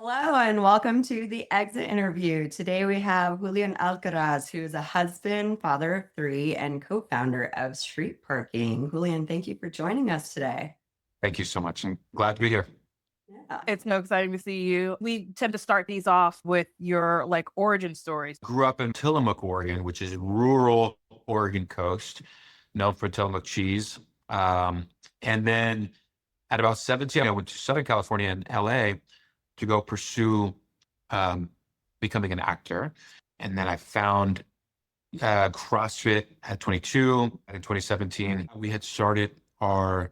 Hello and welcome to the exit interview. Today we have Julian Alcaraz, who is a husband, father of three, and co-founder of Street Parking. Julian, thank you for joining us today. Thank you so much. I'm glad to be here. Yeah. It's so exciting to see you. We tend to start these off with your origin stories. Grew up in Tillamook, Oregon, which is rural Oregon coast, known for Tillamook cheese. And then at about 17, I went to Southern California and LA to go pursue becoming an actor. And then I found CrossFit at 22. And in 2017, we had started our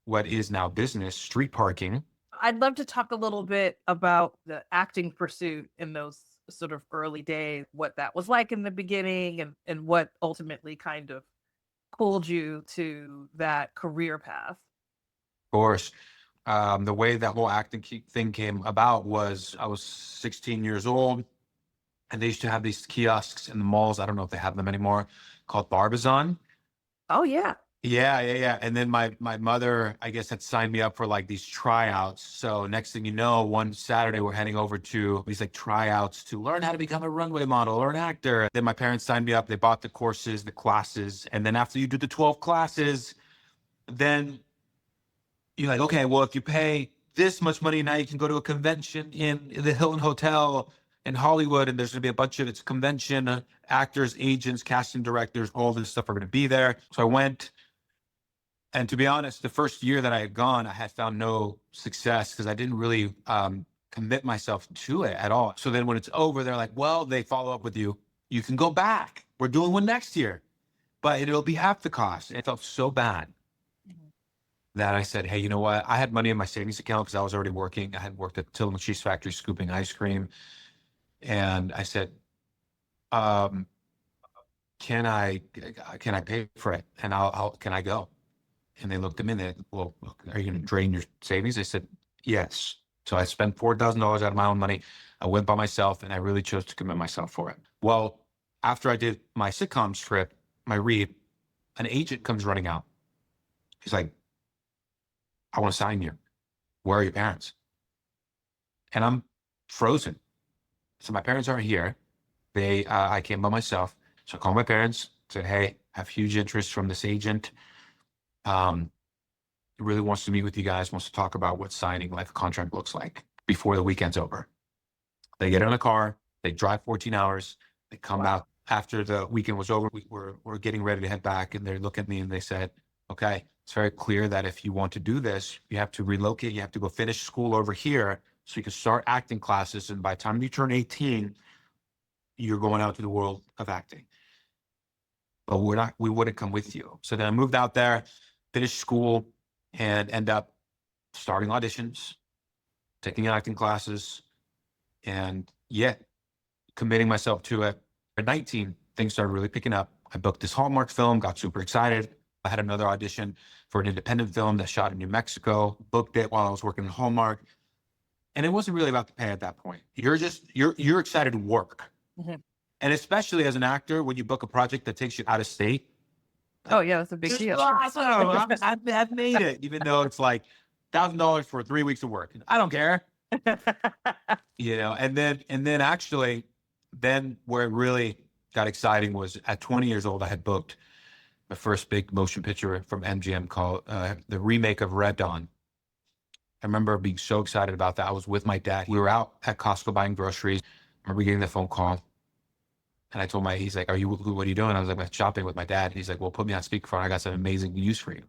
what is now business, Street Parking. I'd love to talk a little bit about the acting pursuit in those sort of early days, what that was like in the beginning and what ultimately kind of pulled you to that career path. Of course. The way that whole acting thing came about was I was 16 years old, and they used to have these kiosks in the malls. I don't know if they have them anymore, called Barbizon. Oh, yeah. Yeah. And then my mother, I guess, had signed me up for like these tryouts. So next thing you know, one Saturday we're heading over to these like tryouts to learn how to become a runway model or an actor. Then my parents signed me up. They bought the courses, the classes. And then after you do the 12 classes, then you're like, okay, well, if you pay this much money, now you can go to a convention in the Hilton Hotel in Hollywood, and there's going to be a bunch of it's convention, actors, agents, casting directors, all this stuff are going to be there. So I went. And to be honest, the first year that I had gone, I had found no success because I didn't really commit myself to it at all. So then when it's over, they're like, well, they follow up with you. You can go back. We're doing one next year, but it'll be half the cost. It felt so bad that I said, hey, you know what? I had money in my savings account because I was already working. I had worked at Tillamook Cheese Factory scooping ice cream. And I said, can I pay for it? And can I go? And they looked at me and they said, well, are you going to drain your savings? I said, yes. So I spent $4,000 out of my own money. I went by myself and I really chose to commit myself for it. Well, after I did my sitcom trip, my read, an agent comes running out. He's like, I want to sign you. Where are your parents? And I'm frozen. So my parents aren't here. I came by myself. So I called my parents, said, hey, I have huge interest from this agent. Really wants to meet with you guys, wants to talk about what signing like a contract looks like before the weekend's over. They get in a car, they drive 14 hours, they come out after the weekend was over. We're getting ready to head back, and they look at me and they said, okay, it's very clear that if you want to do this, you have to relocate, you have to go finish school over here so you can start acting classes. And by the time you turn 18, you're going out to the world of acting. But we wouldn't come with you. So then I moved out there, finished school, and end up starting auditions, taking acting classes, and committing myself to it. At 19, things started really picking up. I booked this Hallmark film, got super excited. I had another audition for an independent film that shot in New Mexico, booked it while I was working at Hallmark. And it wasn't really about the pay at that point. You're excited to work. Mm-hmm. And especially as an actor, when you book a project that takes you out of state. Oh, yeah, that's a big deal. Awesome. I've made it, even though it's like $1,000 for 3 weeks of work. I don't care. And then actually, where it really got exciting was at 20 years old, I had booked the first big motion picture from MGM called the remake of Red Dawn. I remember being so excited about that. I was with my dad. We were out at Costco buying groceries. I remember getting the phone call. And I told he's like, what are you doing? I was like, I'm shopping with my dad. And he's like, well, put me on speakerphone. I got some amazing news for you.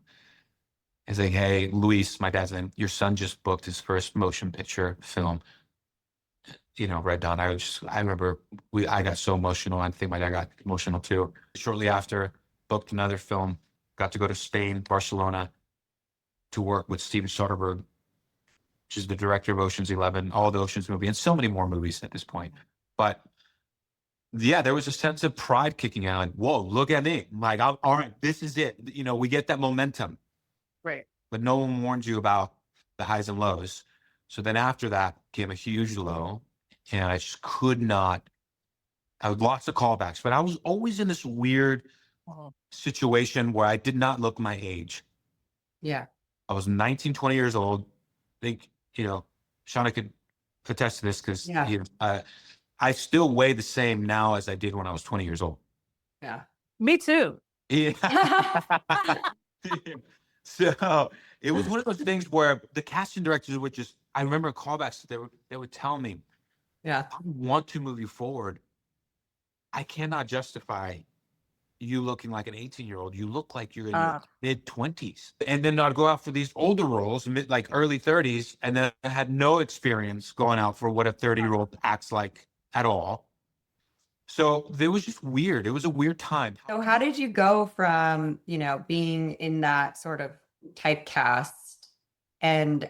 He's like, hey, Luis, my dad's name, your son just booked his first motion picture film, Red Dawn. I remember I got so emotional. I think my dad got emotional too. Shortly after, booked another film, got to go to Spain, Barcelona, to work with Steven Soderbergh, which is the director of Ocean's 11, all the Ocean's movies, and so many more movies at this point. But yeah, there was a sense of pride kicking out. Like, whoa, look at me. I'm like, all right, this is it. We get that momentum. Right. But no one warned you about the highs and lows. So then after that came a huge low, and I just could not. I had lots of callbacks, but I was always in this weird situation where I did not look my age. Yeah. I was 19, 20 years old. I think, Shana could attest to this because Yeah. I still weigh the same now as I did when I was 20 years old. Yeah. Me too. Yeah. So it was one of those things where the casting directors would just, I remember callbacks, they would tell me, Yeah. I want to move you forward. I cannot justify you looking like an 18-year-old. You look like you're in your mid 20s. And then I'd go out for these older roles, like early 30s, and then I had no experience going out for what a 30-year-old acts like at all. So it was just weird. It was a weird time. So how did you go from, being in that sort of typecast and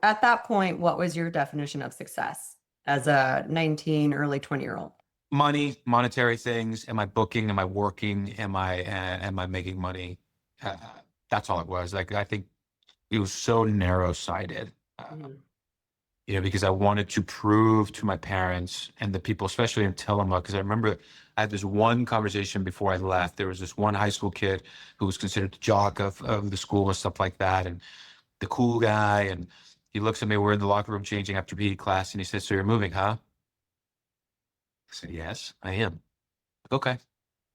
at that point, what was your definition of success as a 19, early 20-year-old? Money, monetary things. Am I booking? Am I working? Am I making money? That's all it was. Like, I think it was so narrow-sighted. Because I wanted to prove to my parents and the people, especially in Tillamook, because I remember I had this one conversation before I left. There was this one high school kid who was considered the jock of the school and stuff like that, and the cool guy. And he looks at me, we're in the locker room changing after PE class, and he says, "So you're moving, huh?" I said, "Yes, I am." Like, okay.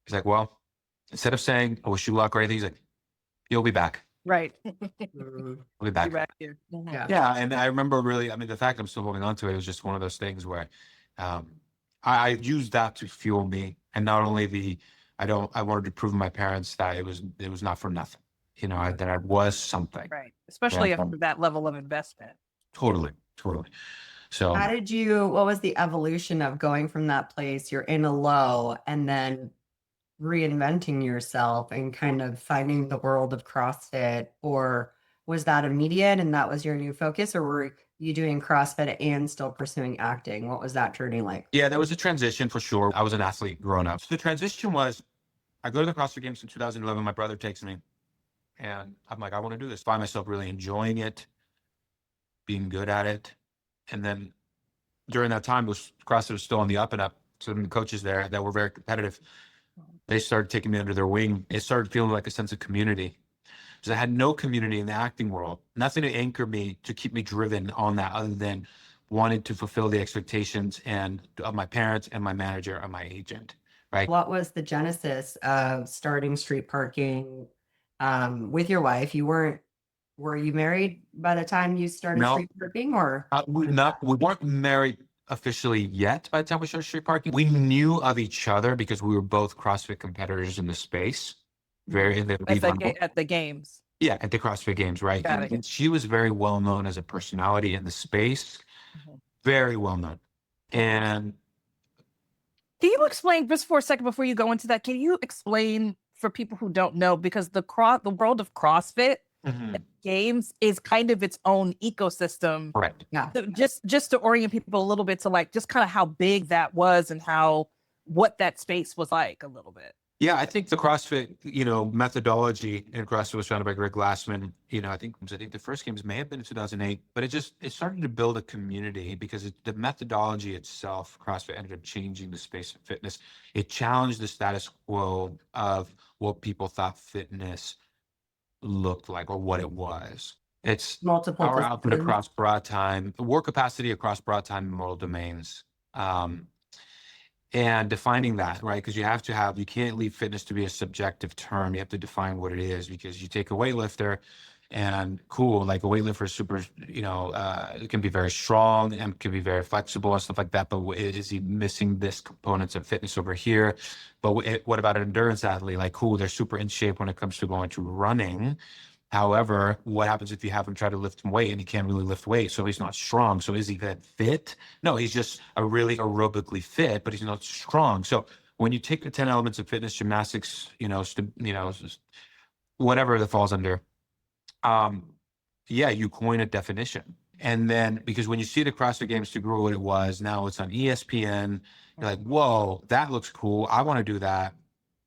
He's like, "Well, instead of saying, I wish you luck or anything," he's like, "You'll be back. Right. We'll be back." Back here. Yeah. Yeah, and I remember really, the fact I'm still holding on to it was just one of those things where I used that to fuel me. And not only I wanted to prove to my parents that it was not for nothing, that I was something. Right. Especially after that level of investment. Totally. So What was the evolution of going from that place, you're in a low, and then reinventing yourself and kind of finding the world of CrossFit? Or was that immediate and that was your new focus, or were you doing CrossFit and still pursuing acting? What was that journey like? yeah, there was a transition for sure. I was an athlete growing up. So the transition was, I go to the CrossFit Games in 2011. My brother takes me, and I'm like, I want to do this. Find myself really enjoying it, being good at it. And then during that time, CrossFit was still on the up and up. So the coaches there that were very competitive, they started taking me under their wing. It started feeling like a sense of community, because I had no community in the acting world, nothing to anchor me, to keep me driven on that, other than wanting to fulfill the expectations of my parents and my manager and my agent. Right. What was the genesis of starting street parking with your wife? Were you married by the time you started No. street parking, or? We weren't married officially yet by the time we started street parking. We knew of each other because we were both CrossFit competitors in the space. At the games. Yeah, at the CrossFit Games, right? Got it. And she was very well known as a personality in the space, very well known. And Can you explain, just for a second before you go into that, can you explain for people who don't know, because the world of CrossFit games is kind of its own ecosystem. Right. Yeah. So just to orient people a little bit to like just kind of how big that was and what that space was like a little bit. Yeah, I think the CrossFit, methodology in CrossFit was founded by Greg Glassman. I think the first games may have been in 2008, but it started to build a community because the methodology itself, CrossFit, ended up changing the space of fitness. It challenged the status quo of what people thought fitness looked like or what it was. It's Multiple power output disciplines. across broad time, work capacity across broad time and moral domains. And defining that, right? Because you can't leave fitness to be a subjective term. You have to define what it is, because you take a weightlifter and like a weightlifter is super, it can be very strong and can be very flexible and stuff like that. But is he missing this components of fitness over here? But what about an endurance athlete? Like, they're super in shape when it comes to going to running. However, what happens if you have him try to lift some weight and he can't really lift weight? So he's not strong. So is he that fit? No, he's just a really aerobically fit, but he's not strong. So when you take the 10 elements of fitness, gymnastics, whatever that falls under, you coin a definition. And then, because when you see the CrossFit Games to grow what it was, now it's on ESPN. You're like, whoa, that looks cool. I want to do that.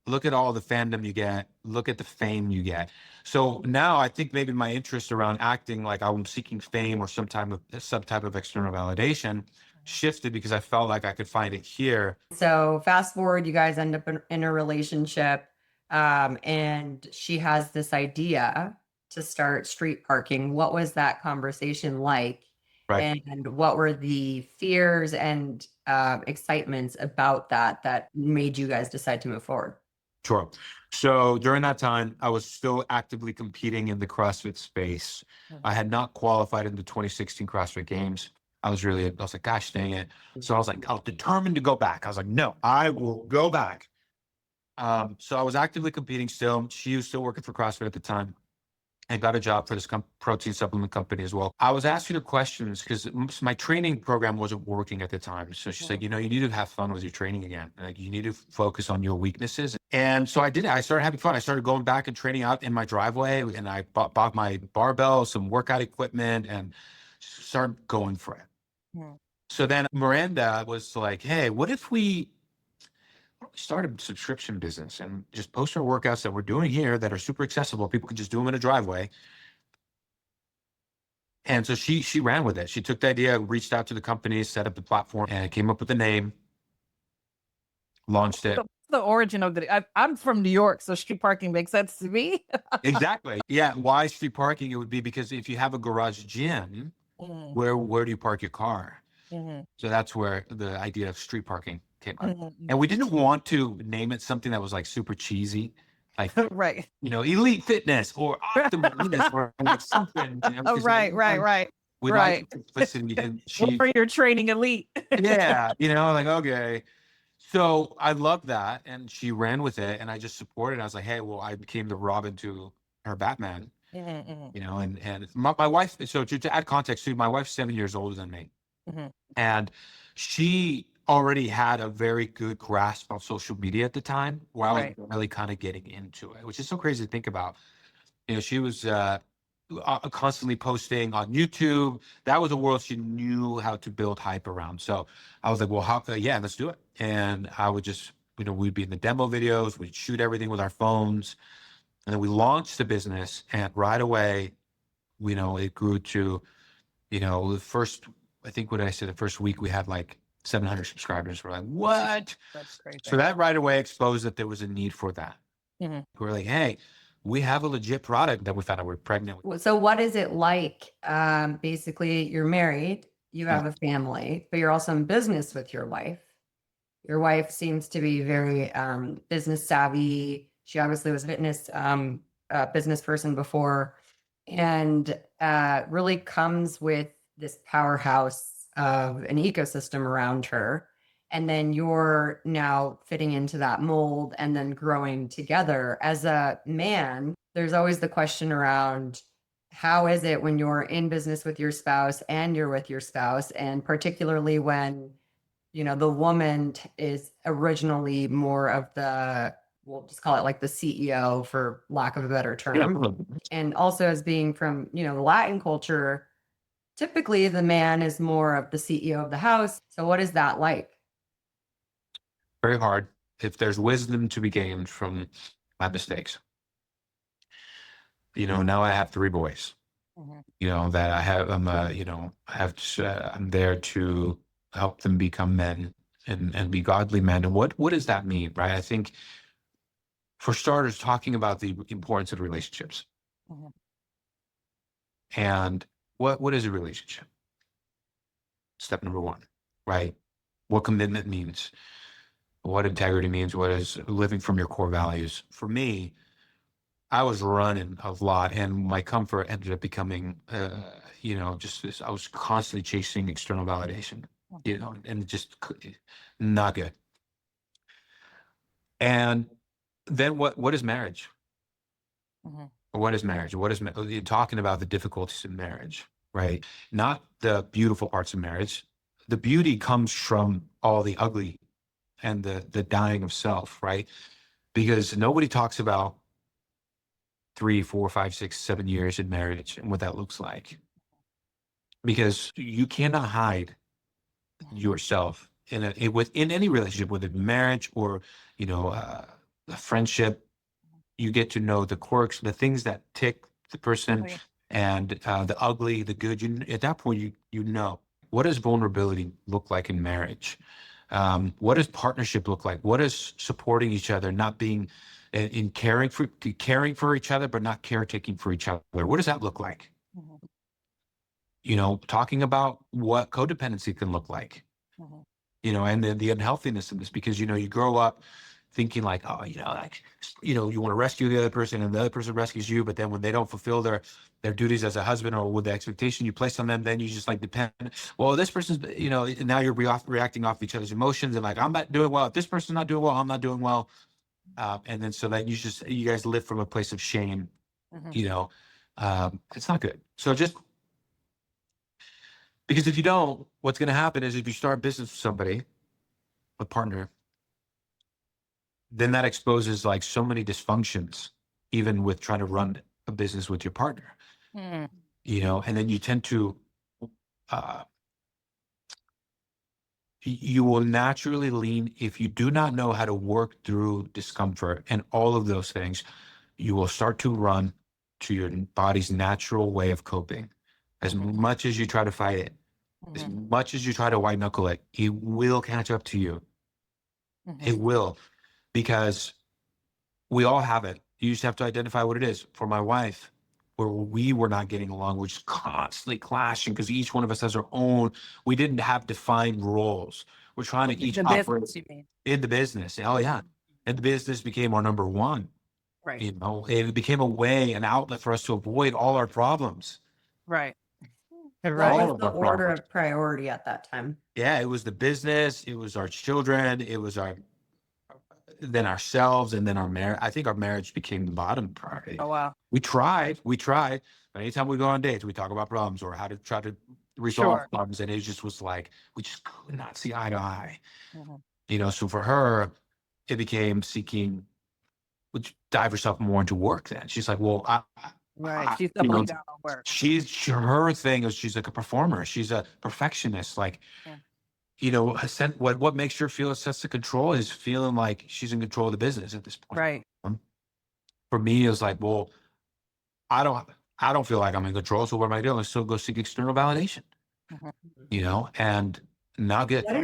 Look at all the fandom you get. Look at the fame you get. So now I think maybe my interest around acting, like I'm seeking fame or some type of external validation, shifted because I felt like I could find it here. So fast forward, you guys end up in a relationship, and she has this idea to start street parking. What was that conversation like? Right. And what were the fears and excitements about that made you guys decide to move forward? Sure. So during that time, I was still actively competing in the CrossFit space. I had not qualified in the 2016 CrossFit Games. I was like, gosh dang it. So I was like, I was determined to go back. I was like, no, I will go back. So I was actively competing still. She was still working for CrossFit at the time and got a job for this protein supplement company as well. I was asking her questions because my training program wasn't working at the time. So she's like, you know, you need to have fun with your training again. Like, you need to focus on your weaknesses. And so I did it. I started having fun. I started going back and training out in my driveway, and I bought my barbell, some workout equipment, and started going for it. Yeah. So then Miranda was like, hey, what if we started a subscription business and just post our workouts that we're doing here that are super accessible. People can just do them in a driveway. And so she ran with it. She took the idea, reached out to the company, set up the platform, and came up with the name, launched it. The origin of I'm from New York, so street parking makes sense to me. Exactly. Yeah. Why street parking? It would be because if you have a garage gym, where do you park your car? So that's where the idea of street parking came up. And we didn't want to name it something that was like super cheesy, like, Right. you know, Elite Fitness or Optimum Fitness or like something. You know, Oh, right. we Right. like simplicity, and she, For your training elite. yeah, you know, like, okay. So I loved that, and she ran with it, and I just supported. I was like, hey, well, I became the Robin to her Batman, you know, and my wife. So to add context too, my wife's 7 years older than me, and she already had a very good grasp of social media at the time, where I was really kind of getting into it, which is so crazy to think about. You know, she was constantly posting on YouTube. That was a world she knew how to build hype around. So I was like, well, yeah, let's do it. And I would just, you know, we'd be in the demo videos, we'd shoot everything with our phones. And then we launched the business, and right away, you know, it grew to, you know, the first, I think what I said, the first week we had like 700 subscribers. We're like, what? That's crazy. So that right away exposed that there was a need for that. We're like, hey, we have a legit product that we found out we're pregnant with. So what is it like? Basically, you're married, you have a family, but you're also in business with your wife. Your wife seems to be very business savvy. She obviously was a business person before, and really comes with this powerhouse of an ecosystem around her. And then you're now fitting into that mold and then growing together. As a man, there's always the question around, how is it when you're in business with your spouse and you're with your spouse, and particularly when, you know, the woman is originally more of the, we'll just call it like the CEO for lack of a better term. And also, as being from, you know, the Latin culture, typically the man is more of the CEO of the house. So what is that like? Very hard. If there's wisdom to be gained from my mistakes, you know, now I have 3 boys, you know, that I have, you know, I'm there to help them become men and be godly men. And what does that mean? Right. I think, for starters, talking about the importance of relationships. And what is a relationship? Step number 1, right? What commitment means, what integrity means, what is living from your core values. For me, I was running a lot, and my comfort ended up becoming, you know, just this, I was constantly chasing external validation, you know, and just not good. And then what is marriage? What is marriage? You're talking about the difficulties in marriage, right? Not the beautiful parts of marriage. The beauty comes from all the ugly and the dying of self, right? Because nobody talks about 3, 4, 5, 6, 7 years in marriage and what that looks like. Because you cannot hide yourself in any relationship, whether it be marriage or, you know, a friendship. You get to know the quirks, the things that tick the person, and the ugly, the good. At that point, you know, what does vulnerability look like in marriage? What does partnership look like? What is supporting each other, not being in caring for each other, but not caretaking for each other? What does that look like? talking about what codependency can look like, Mhm. and then the unhealthiness of this, because, you grow up thinking like, oh, you want to rescue the other person and the other person rescues you. But then when they don't fulfill their duties as a husband or with the expectation you place on them, then you just like depend. Well, this person's, and now you're reacting off each other's emotions and like, I'm not doing well. If this person's not doing well, I'm not doing well. And then so that you guys live from a place of shame, Mhm. It's not good. So just because if you don't, what's going to happen is if you start business with somebody, a partner, then that exposes like so many dysfunctions, even with trying to run a business with your partner, Mhm. and then you tend to, uh, you will naturally lean, if you do not know how to work through discomfort and all of those things, you will start to run to your body's natural way of coping. As much as you try to fight it, as Mhm. much as you try to white knuckle it, it will catch up to you. It Mhm. will, because we all have it. You just have to identify what it is. For my wife, where we were not getting along, we're just constantly clashing because each one of us has our own. We didn't have defined roles. We're trying to each The operate business, you mean? in the business. Oh yeah, and the business became our number one. Right. It became a way, an outlet for us to avoid all our problems. Right. What Right. was All of the our order problems. of priority at that time? Yeah, it was the business, it was our children, it was then ourselves, and then our marriage. I think our marriage became the bottom priority. Oh wow. We tried, but anytime we go on dates, we talk about problems or how to try to resolve Sure. problems. And it just was like, we just could not see eye to eye. Mhm. So for her, it became seeking, would dive herself more into work then. She's like, well, Right. She's doubling down on work. her thing is she's like a performer. She's a perfectionist. Like, Yeah. What makes her feel a sense of control is feeling like she's in control of the business at this point. Right. For me, it was like, well, I don't I don't feel like I'm in control. So what am I doing? So go seek external validation, Mhm. and not good. What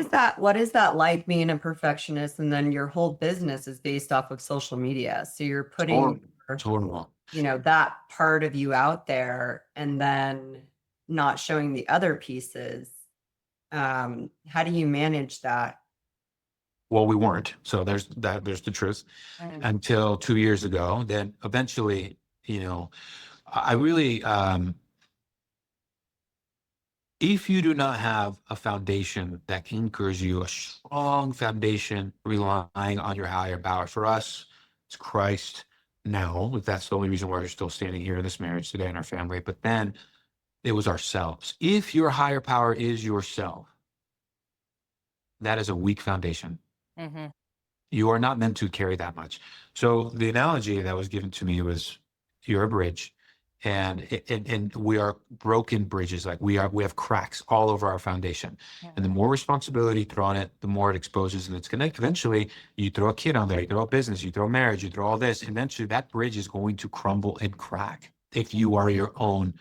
is that like being a perfectionist and then your whole business is based off of social media? So you're putting Horrible. Horrible. that part of you out there and then not showing the other pieces. How do you manage that? Well, we weren't. So there's the truth. Mhm. Until 2 years ago. Then eventually, I really if you do not have a foundation that anchors you, a strong foundation relying on your higher power. For us, it's Christ now. That's the only reason why we're still standing here in this marriage today in our family. But then it was ourselves. If your higher power is yourself, that is a weak foundation. Mhm. You are not meant to carry that much. So the analogy that was given to me was, you're a bridge, and we are broken bridges. Like we have cracks all over our foundation. And the more responsibility you throw on it, the more it exposes, and it's gonna eventually, you throw a kid on there, you throw a business, you throw a marriage, you throw all this, eventually that bridge is going to crumble and crack if you are your own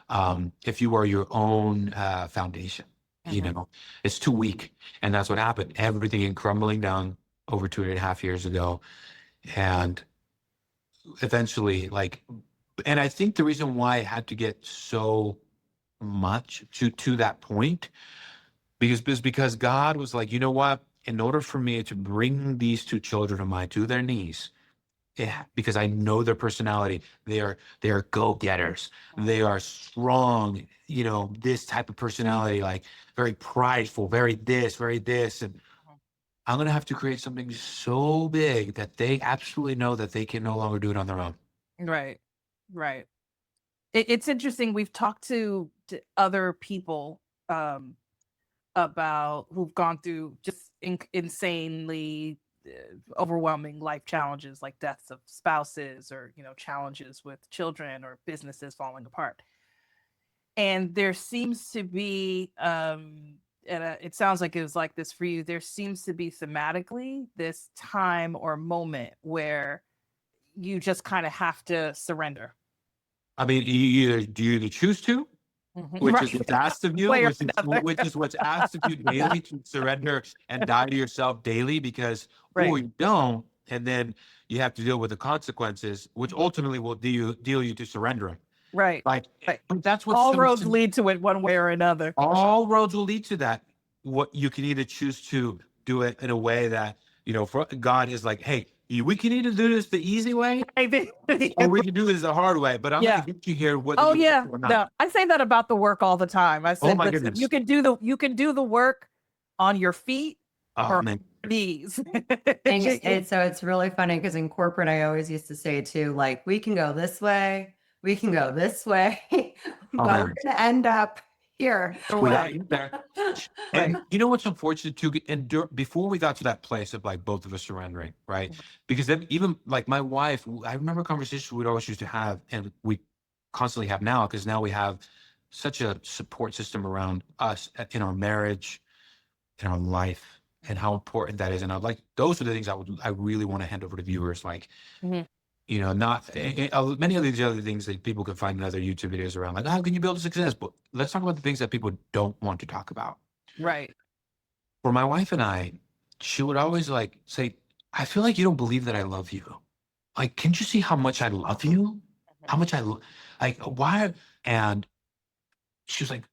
foundation. Mhm. It's too weak. And that's what happened. Everything came crumbling down over 2.5 years ago. And eventually, and I think the reason why I had to get so much to that point, because God was like, you know what? In order for me to bring these two children of mine to their knees, yeah, because I know their personality. They are go-getters. They are strong, this type of personality, like very prideful, very this. And I'm gonna have to create something so big that they absolutely know that they can no longer do it on their own. Right. Right. It's interesting. We've talked to other people um about who've gone through just insanely overwhelming life challenges like deaths of spouses or challenges with children or businesses falling apart. And there seems to be and it sounds like it was like this for you. There seems to be thematically this time or moment where you just kind of have to surrender. I mean, do you either choose to, Mhm. which is Right. what's asked of you, Way or which is another. what's asked of you daily, to surrender and die to yourself daily, or Right. you don't, and then you have to deal with the consequences, which ultimately will deal you to surrendering. Right. Like, Right. but that's what All roads lead to it one way or another. all roads will lead to that. What you can either choose to do it in a way that, for God is like, hey, we can either do this the easy way or we can do this the hard way. But I'm Yeah. going to get you here whether Oh you yeah. want to or not. No, I say that about the work all the time. I Oh said, my listen, goodness. you can do the work on your feet Oh, or man. knees. And so it's really funny because in corporate, I always used to say too, like, we can go this way, we can go this way, but man. we're going to end up here. We got you there. And Right. you know what's unfortunate too? And before we got to that place of like both of us surrendering, right? Because then even like my wife, I remember conversations we'd always used to have, and we constantly have now, because now we have such a support system around us in our marriage, in our life, and how important that is. And I'd like, those are the things I really want to hand over to viewers. Like, Mhm. not many of these other things that people can find in other YouTube videos around, like, how can you build a success? But let's talk about the things that people don't want to talk about. Right. For my wife and I, she would always like say, I feel like you don't believe that I love you. Like, can't you see how much I love you? How much like, why? And she was like,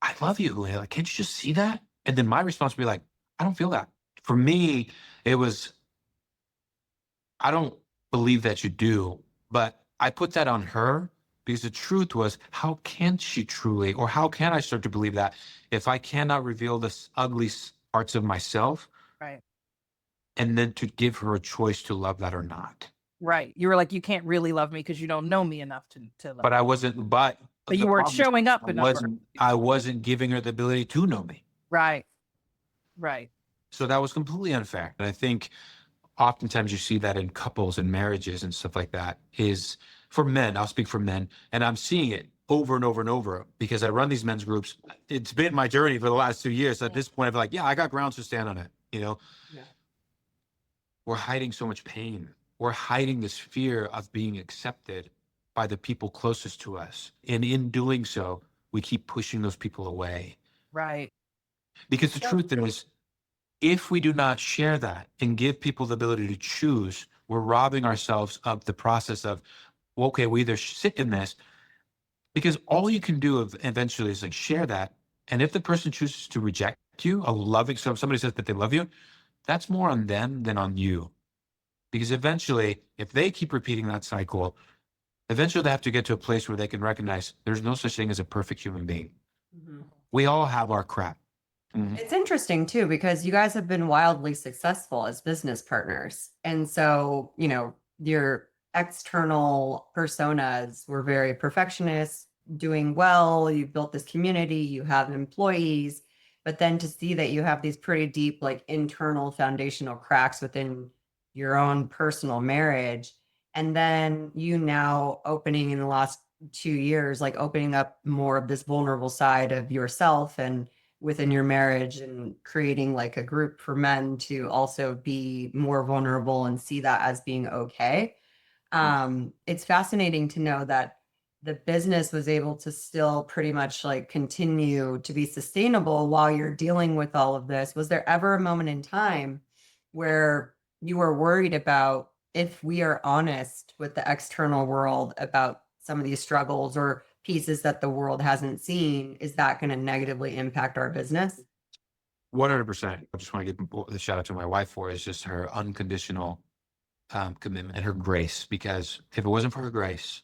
I love you. Like, can't you just see that? And then my response would be like, I don't feel that. For me, it was, I don't believe that you do, but I put that on her because the truth was, how can she truly, or how can I start to believe that if I cannot reveal the ugly parts of myself, Right. and then to give her a choice to love that or not? Right. You were like, you can't really love me because you don't know me enough to love. But I wasn't, but But you the weren't problem is showing up enough. I wasn't giving her the ability to know me. Right. Right. So that was completely unfair. And I think oftentimes you see that in couples and marriages and stuff like that, is for men. I'll speak for men, and I'm seeing it over and over and over because I run these men's groups. It's been my journey for the last 2 years. At this point, I'm like, yeah, I got grounds to stand on it. Yeah. We're hiding so much pain. We're hiding this fear of being accepted by the people closest to us. And in doing so, we keep pushing those people away. Right. Because the truth is, if we do not share that and give people the ability to choose, we're robbing ourselves of the process of, well, okay, we either sit in this, because all you can do eventually is like share that. And if the person chooses to reject you, so if somebody says that they love you, that's more on them than on you. Because eventually, if they keep repeating that cycle, eventually they have to get to a place where they can recognize there's no such thing as a perfect human being. Mhm. We all have our crap. It's interesting too, because you guys have been wildly successful as business partners. And so, your external personas were very perfectionist, doing well. You built this community, you have employees, but then to see that you have these pretty deep, like internal foundational cracks within your own personal marriage. And then you now opening in the last 2 years, like opening up more of this vulnerable side of yourself and within your marriage and creating like a group for men to also be more vulnerable and see that as being okay. It's fascinating to know that the business was able to still pretty much like continue to be sustainable while you're dealing with all of this. Was there ever a moment in time where you were worried about, if we are honest with the external world about some of these struggles or pieces that the world hasn't seen, is that going to negatively impact our business? 100%. I just want to give the shout out to my wife for is just her unconditional commitment and her grace, because if it wasn't for her grace,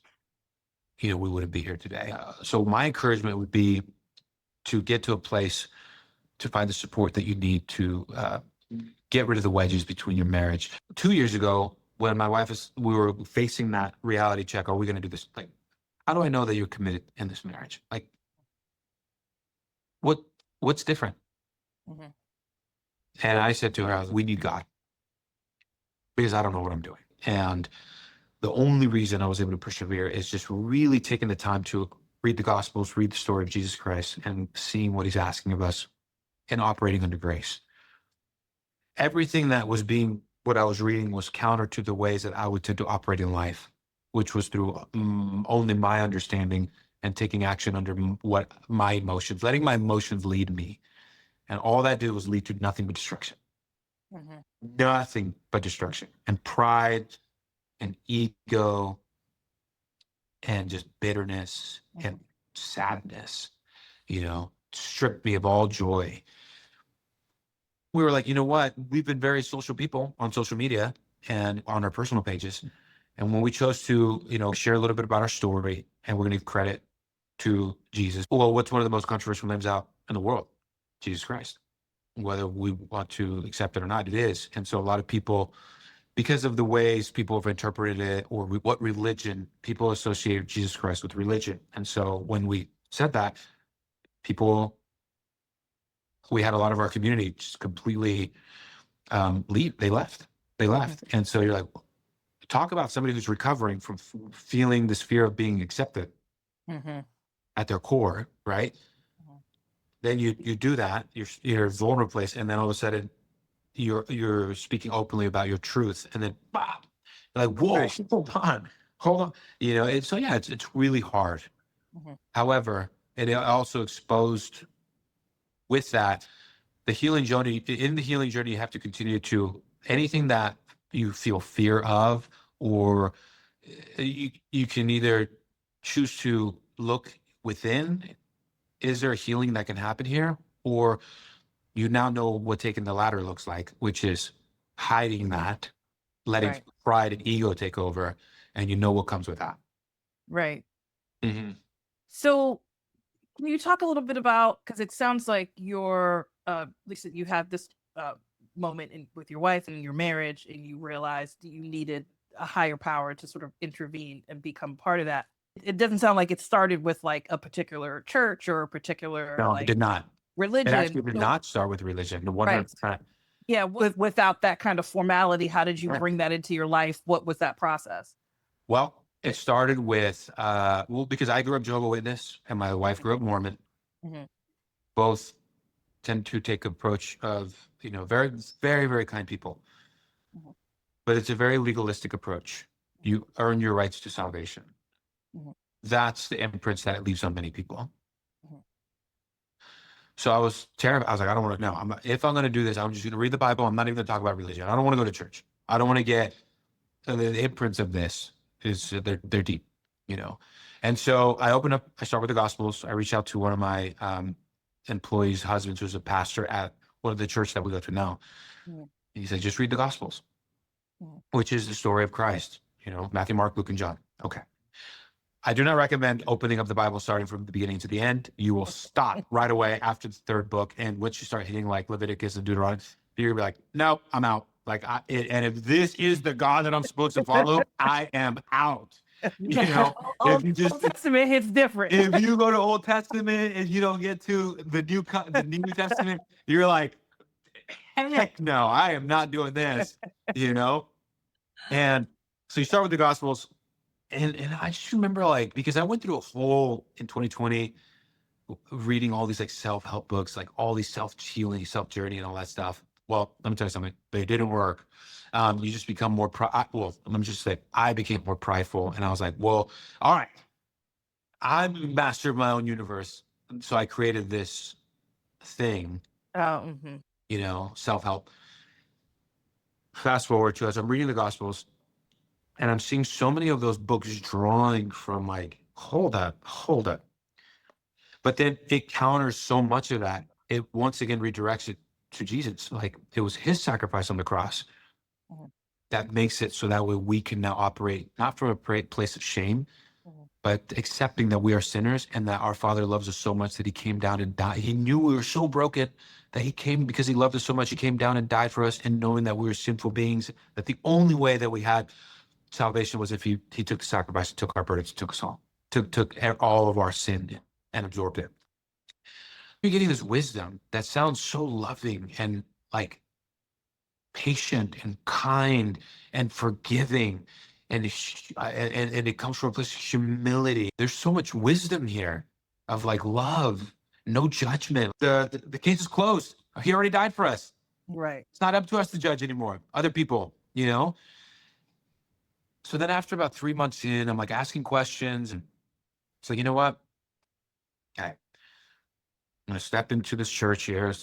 we wouldn't be here today. So my encouragement would be to get to a place to find the support that you need to get rid of the wedges between your marriage. 2 years ago, when my wife we were facing that reality check, are we going to do this? Like, how do I know that you're committed in this marriage? Like, what's different? Mhm. And I said to her, we need God, because I don't know what I'm doing. And the only reason I was able to persevere is just really taking the time to read the Gospels, read the story of Jesus Christ, and seeing what he's asking of us and operating under grace. Everything that was what I was reading was counter to the ways that I would tend to operate in life, which was through only my understanding and taking action under what my emotions, letting my emotions lead me. And all that did was lead to nothing but destruction. Mhm. Nothing but destruction and pride and ego and just bitterness and sadness, stripped me of all joy. We were like, you know what? We've been very social people on social media and on our personal pages. And when we chose to, share a little bit about our story, and we're going to give credit to Jesus. Well, what's one of the most controversial names out in the world? Jesus Christ. Whether we want to accept it or not, it is. And so a lot of people, because of the ways people have interpreted it, or what religion, people associate Jesus Christ with religion. And so when we said that, we had a lot of our community just completely leave. They left. And so you're like, talk about somebody who's recovering from feeling this fear of being accepted at their core, right? Then you do that, you're a vulnerable place, and then all of a sudden you're speaking openly about your truth, and then bop, you're like, whoa, hold on. It's really hard. However, it also exposed with that the healing journey. In the healing journey, you have to continue to anything that you feel fear of, or you can either choose to look within. Is there a healing that can happen here? Or you now know what taking the ladder looks like, which is hiding that, letting pride and ego take over, and you know what comes with that. Right. Mm-hmm. So can you talk a little bit about, because it sounds like Lisa, you have this moment with your wife and your marriage, and you realized you needed a higher power to sort of intervene and become part of that. It doesn't sound like it started with like a particular church or a particular It did not. religion. It actually did not start with religion. The 100%. Yeah, without that kind of formality, how did you bring that into your life? What was that process? Well, it started with because I grew up Jehovah's Witness and my wife grew up Mormon. Both tend to take approach of very, very, very kind people, but it's a very legalistic approach. You earn your rights to salvation. That's the imprints that it leaves on many people. So I was terrified. I was like, I don't want to know. If I'm going to do this, I'm just going to read the Bible. I'm not even going to talk about religion. I don't want to go to church. I don't want to get the imprints of this. They're deep, And so I start with the Gospels. I reach out to one of my employees' husbands, who's a pastor at one of the church that we go to now. And he said, just read the Gospels, which is the story of Christ, Matthew, Mark, Luke, and John. Okay. I do not recommend opening up the Bible starting from the beginning to the end. You will stop right away after the third book. And once you start hitting like Leviticus and Deuteronomy, you're gonna be like, no, I'm out. And if this is the God that I'm supposed to follow, I am out. Old Testament hits different. If you go to Old Testament and you don't get to the New Testament, you're like, heck no, I am not doing this, And so you start with the Gospels. And I just remember because I went through a whole in 2020 reading all these self-help books, all these self-healing, self-journey and all that stuff. Well, let me tell you something. They didn't work. You just become more let me just say, I became more prideful, and I was like, well, all right, I'm master of my own universe. So I created this thing, self-help. Fast forward to as I'm reading the Gospels, and I'm seeing so many of those books drawing from hold up. But then it counters so much of that. It once again redirects it to Jesus. It was his sacrifice on the cross that makes it so that way we can now operate not from a place of shame, but accepting that we are sinners and that our Father loves us so much that he came down and died. He knew we were so broken that he came because he loved us so much. He came down and died for us, and knowing that we were sinful beings, that the only way that we had salvation was if he took the sacrifice and took our burdens, took us all, took all of our sin and absorbed it. You're getting this wisdom that sounds so loving and patient and kind and forgiving, and it comes from a place of humility. There's so much wisdom here of love, no judgment. The case is closed. He already died for us. Right. It's not up to us to judge anymore. Other people, So then after about 3 months in, I'm asking questions, and so you know what? Okay, I'm gonna step into this church here.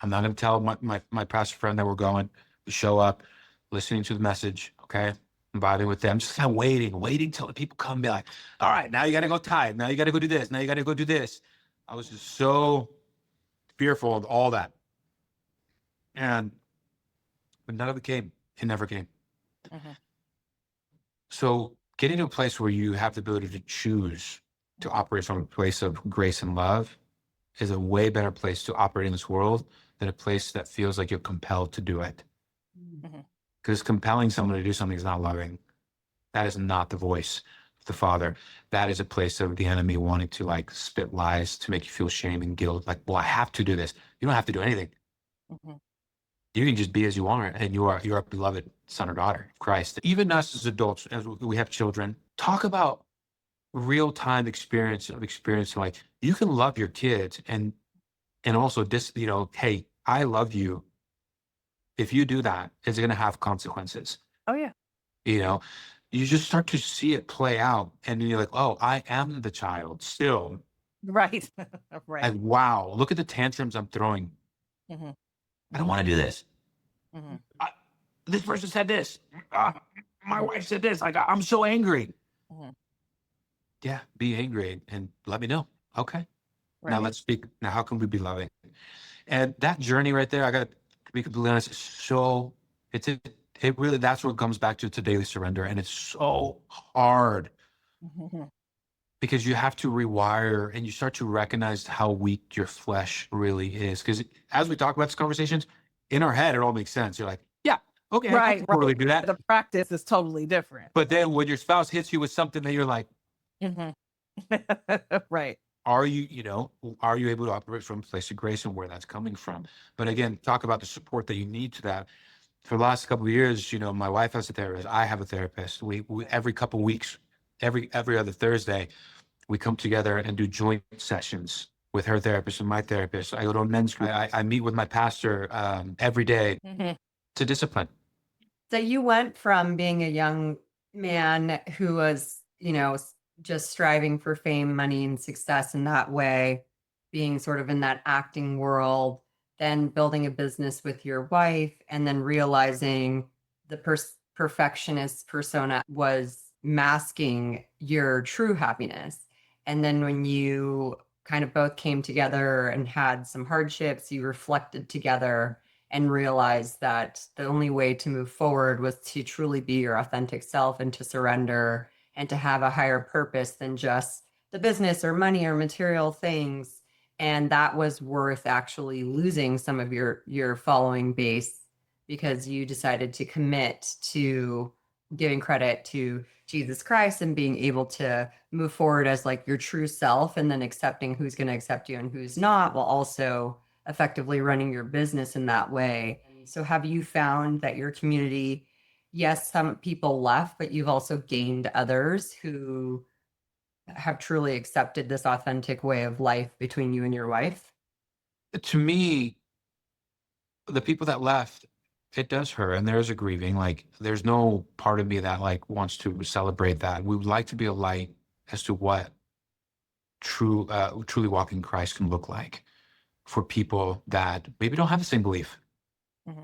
I'm not gonna tell my pastor friend that we're going. We show up, listening to the message. Okay, vibing with them, just kind of waiting till the people come and be like, all right, now you got to go tithe. Now you got to go do this. Now you got to go do this. I was just so fearful of all that. But none of it came. It never came. Mm-hmm. So getting to a place where you have the ability to choose to operate from a place of grace and love is a way better place to operate in this world than a place that feels like you're compelled to do it. Mm-hmm. Because compelling someone to do something is not loving. That is not the voice of the Father. That is a place of the enemy wanting to like spit lies to make you feel shame and guilt. Like, well, I have to do this. You don't have to do anything. Mm-hmm. You can just be as you are, and you're a beloved son or daughter of Christ. Even us as adults, as we have children, talk about real-time experience like you can love your kids and also hey, I love you. If you do that, it's going to have consequences. Oh yeah. You just start to see it play out, and you're like, oh, I am the child still. Right. Right. And wow, look at the tantrums I'm throwing. Mm-hmm. I don't want to do this. Mm-hmm. This person said this. My wife said this. Like, I'm so angry. Mm-hmm. Yeah, be angry and let me know. Okay. Right. Now let's speak. Now, how can we be loving? And that journey right there, I got to be completely honest, it really, that's what comes back to daily surrender. And it's so hard Mm-hmm. because you have to rewire and you start to recognize how weak your flesh really is. Because as we talk about these conversations, in our head, it all makes sense. You're like, yeah, okay, I Right. can totally do that. The practice is totally different. But then when your spouse hits you with something that you're like, Mm-hmm. Right. are you able to operate from a place of grace and where that's coming from? But again, talk about the support that you need to that. For the last couple of years, my wife has a therapist. I have a therapist. We every couple of weeks, every other Thursday, we come together and do joint sessions with her therapist and my therapist. I go to a men's group. I meet with my pastor every day Mm-hmm. to discipline. So you went from being a young man who was, just striving for fame, money, and success in that way, being sort of in that acting world, then building a business with your wife, and then realizing the perfectionist persona was masking your true happiness. And then when you kind of both came together and had some hardships, you reflected together and realized that the only way to move forward was to truly be your authentic self and to surrender and to have a higher purpose than just the business or money or material things. And that was worth actually losing some of your following base because you decided to commit to giving credit to Jesus Christ and being able to move forward as like your true self, and then accepting who's going to accept you and who's not, while also effectively running your business in that way. So have you found that your community, yes, some people left, but you've also gained others who have truly accepted this authentic way of life between you and your wife? To me, the people that left, it does hurt, and there's a grieving. Like, there's no part of me that like wants to celebrate that. We would like to be a light as to what truly walking Christ can look like for people that maybe don't have the same belief. Mm-hmm.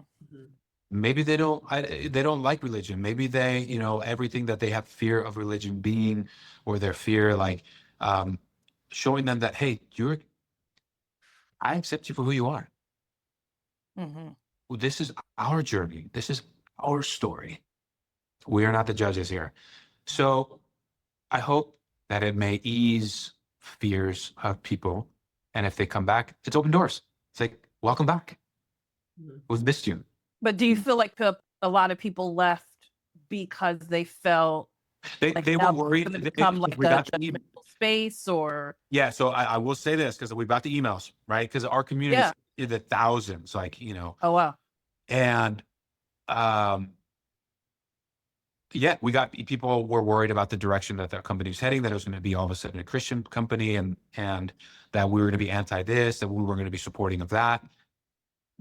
Maybe they don't like religion. Maybe they, everything that they have fear of religion being, or their fear, like showing them that, hey, I accept you for who you are. Mm-hmm. Well, this is our journey. This is our story. We are not the judges here. So I hope that it may ease fears of people. And if they come back, it's open doors. It's like, welcome back. We've missed you. But do you feel like a lot of people left because they felt They like were now worried. it's gonna become like we a got the judgmental space, or Yeah, so I will say this because we got the emails, right? Because our community is in the thousands, like, oh wow. and yeah, we got people were worried about the direction that their company was heading, that it was going to be all of a sudden a Christian company, and that we were going to be anti this, that we were going to be supporting of that.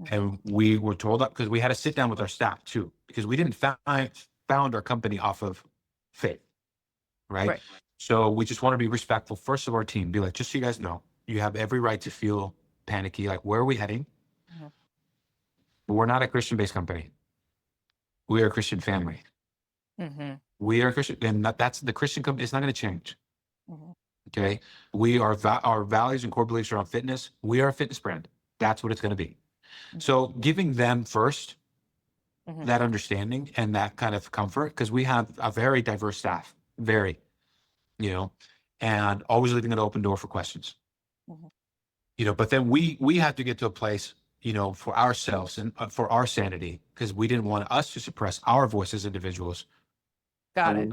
And we were told up because we had to sit down with our staff too, because we didn't found our company off of faith, right? So we just want to be respectful first of our team. Be like, just so you guys know, you have every right to feel panicky. Like, where are we heading? But we're not a Christian-based company. We are a Christian family. Mm-hmm. We are Christian, and that's the Christian company. It's not going to change. Mm-hmm. Okay. We are, our values and core beliefs around fitness. We are a fitness brand. That's what it's going to be. So giving them first Mm-hmm. that understanding and that kind of comfort, because we have a very diverse staff, very, you know, and always leaving an open door for questions, Mhm. you know, but then we have to get to a place, you know, for ourselves and for our sanity, because we didn't want us to suppress our voice as individuals. Got it.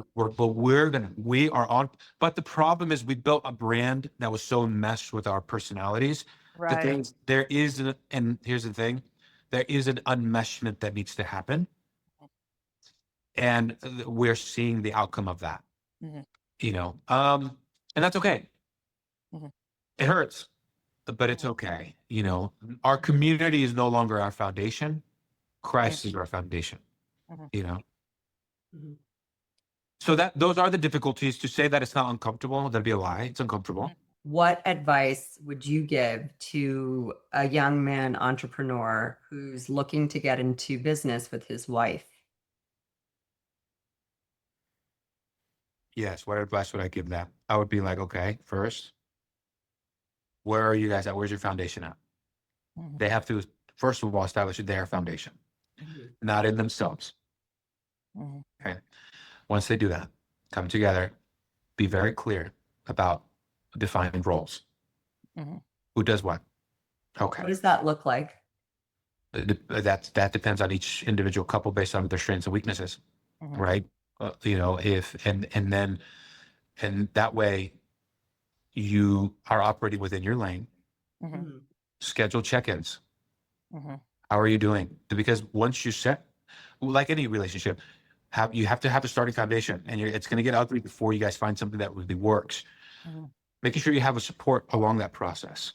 We are on, but the problem is we built a brand that was so meshed with our personalities. The Right. thing, there is, and here's the thing, there is an unmeshment that needs to happen. And we're seeing the outcome of that, Mhm. you know, and that's okay. Mhm. It hurts, but it's Mhm. okay. You know, our community is no longer our foundation. Christ is our foundation, Mhm. you know? Mhm. So those are the difficulties. To say that it's not uncomfortable, that'd be a lie. It's uncomfortable. What advice would you give to a young man entrepreneur who's looking to get into business with his wife? Yes. What advice would I give them? I would be like, okay, first, where are you guys at? Where's your foundation at? Mhm. They have to, first of all, establish their foundation, Mhm. not in themselves. Mhm. Okay. Once they do that, come together, be very clear about defining roles. Mhm. Who does what? What Okay. does that look like? That depends on each individual couple based on their strengths and weaknesses, Mhm. right? You know, if and then and that way you are operating within your lane. Mhm. Mhm. Schedule check-ins. Mhm. How are you doing? Because once you set, like any relationship, you have to have a starting foundation, and it's going to get ugly before you guys find something that really works. Mhm. Making sure you have a support along that process.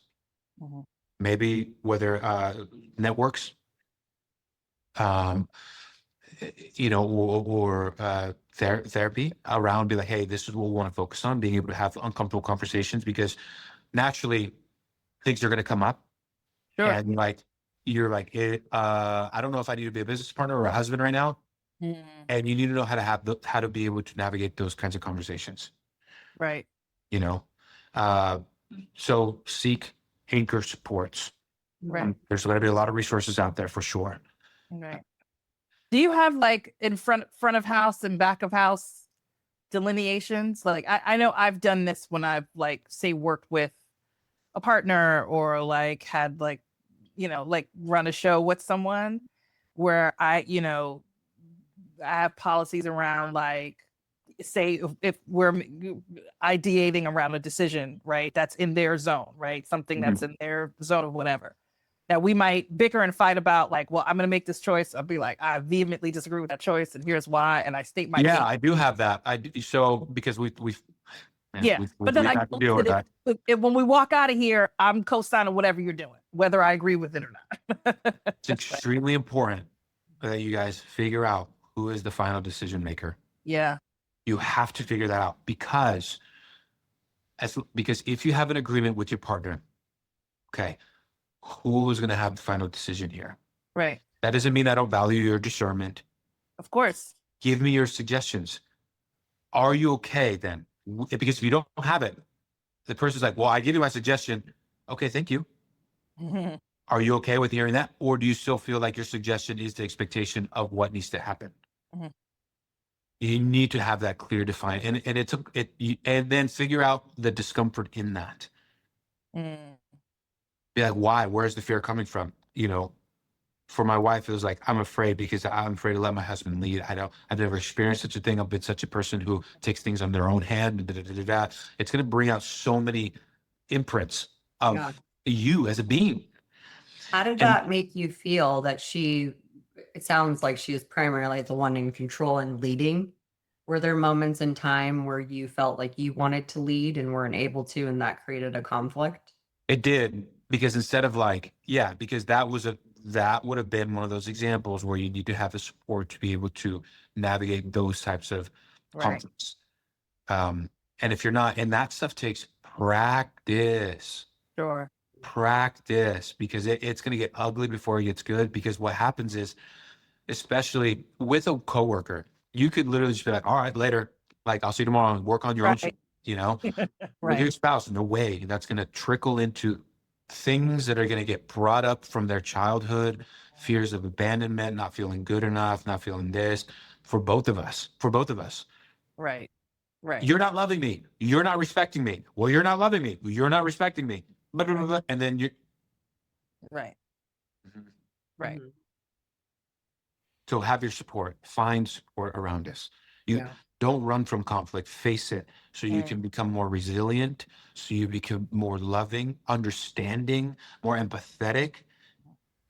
Mhm. Maybe whether networks, um, you know, or therapy around, be like, hey, this is what we want to focus on, being able to have uncomfortable conversations, because naturally things are going to come up, Sure. and like you're like, I don't know if I need to be a business partner or a husband right now, Mhm. and you need to know how to have how to be able to navigate those kinds of conversations. Right. You know, uh, so seek anchor supports. Right. There's going to be a lot of resources out there for sure. Right. Do you have like in front of house and back of house delineations? Like I know I've done this when I've like say worked with a partner or like had like like run a show with someone where I have policies around like say if we're ideating around a decision, right? That's in their zone, right? Something Mhm. that's in their zone of whatever. That we might bicker and fight about, like, well, I'm going to make this choice. I'll be like, I vehemently disagree with that choice, and here's why, and I state my Yeah, case. I do have that. So because Yeah, but then we've I had to go deal with with that. when we walk out of here, I'm co-signing whatever you're doing, whether I agree with it or not. It's extremely important that you guys figure out who is the final decision maker. Yeah. You have to figure that out, because if you have an agreement with your partner, okay, who is going to have the final decision here? Right. That doesn't mean I don't value your discernment. Of course. Give me your suggestions. Are you okay then? Because if you don't have it, the person's like, well, I give you my suggestion. Okay, thank you. Mhm. Are you okay with hearing that? Or do you still feel like your suggestion is the expectation of what needs to happen? Mhm. You need to have that clear, defined, and then figure out the discomfort in that. Mm. Be like, why? Where's the fear coming from? You know, for my wife, it was like, I'm afraid because I'm afraid to let my husband lead. I've never experienced such a thing. I've been such a person who takes things on their own hand. It's going to bring out so many imprints Yeah. of you as a being. How did And that make you feel that it sounds like she was primarily the one in control and leading? Were there moments in time where you felt like you wanted to lead and weren't able to, and that created a conflict? it did, because instead of like, yeah, because that would have been one of those examples where you need to have the support to be able to navigate those types of Right. conflicts. And if you're not, and that stuff takes practice, Sure. because it's going to get ugly before it gets good. Because what happens is, especially with a coworker, you could literally just be like, all right, later. Like, I'll see you tomorrow and work on your own shit, you know? With your Right. spouse, no way. That's going to trickle into things that are going to get brought up from their childhood, fears of abandonment, not feeling good enough, not feeling this, for both of us. Right. Right. You're not loving me. You're not respecting me. Well, you're not loving me. You're not respecting me. Blah, blah, blah, blah. And then you. Right. Right. Mhm. So have your support. Find support around us. You Yeah. don't run from conflict. Face it, so you Mm. can become more resilient. So you become more loving, understanding, more empathetic.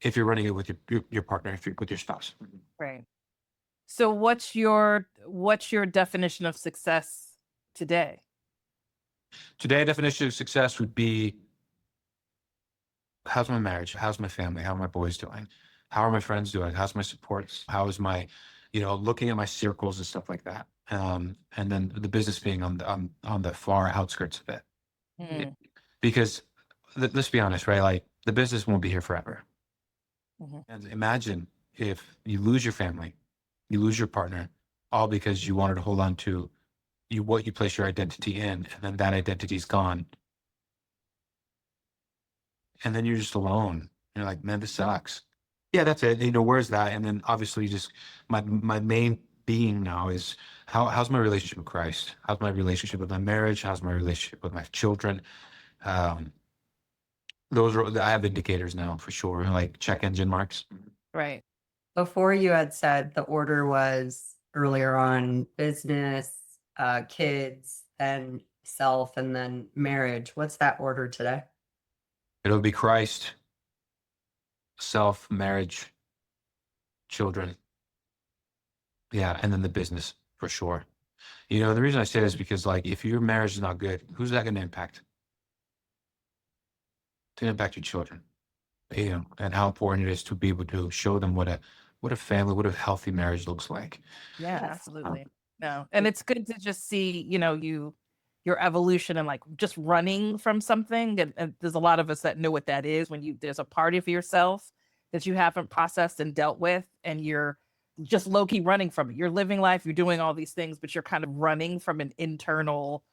If you're running it with your partner, if you're with your spouse. Right. So what's your definition of success today? Today, definition of success would be: how's my marriage? How's my family? How are my boys doing? How are my friends doing? How's my supports? How is my, looking at my circles and stuff like that. And then the business being on the far outskirts of it. Mm. Because let's be honest, right? Like, the business won't be here forever. Mhm. And imagine if you lose your family, you lose your partner, all because you wanted to hold on to what you place your identity in, and then that identity is gone. And then you're just alone. You're like, man, this sucks. Yeah, that's it. Where's that? And then obviously just my main being now is how's my relationship with Christ? How's my relationship with my marriage? How's my relationship with my children? Um, I have indicators now for sure, like check engine marks. Right. Before you had said the order was earlier on business, kids, then self, and then marriage. What's that order today? It'll be Christ, self, marriage, children. Yeah, and then the business for sure. The reason I say this is because, like, if your marriage is not good, who's that going to impact? It's going to impact your children. And how important it is to be able to show them what a family, what a healthy marriage looks like. Yeah, absolutely. No. And it's good to just see, your evolution and like just running from something. And there's a lot of us that know what that is when there's a part of yourself that you haven't processed and dealt with, and you're just low-key running from it. You're living life, you're doing all these things, but you're kind of running from an internal,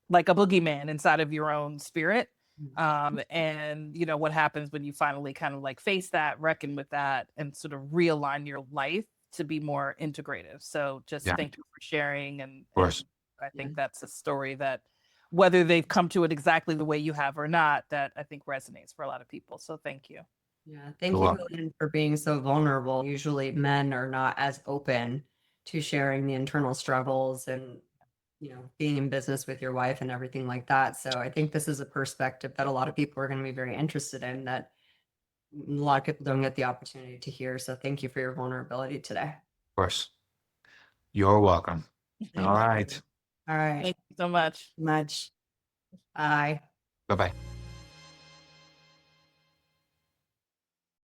like a boogeyman inside of your own spirit. And what happens when you finally kind of like face that, reckon with that, and sort of realign your life to be more integrative. So just Yeah, thank you for sharing. And of course. I think that's a story that, whether they've come to it exactly the way you have or not, that I think resonates for a lot of people. So thank you. Yeah. Thank You're you, welcome. Julian, for being so vulnerable. Usually men are not as open to sharing the internal struggles and, being in business with your wife and everything like that. So I think this is a perspective that a lot of people are going to be very interested in, that a lot of people don't get the opportunity to hear. So thank you for your vulnerability today. Of course. You're welcome. Thank All you. right. All right. Thank you so much. Much. Bye. Bye-bye.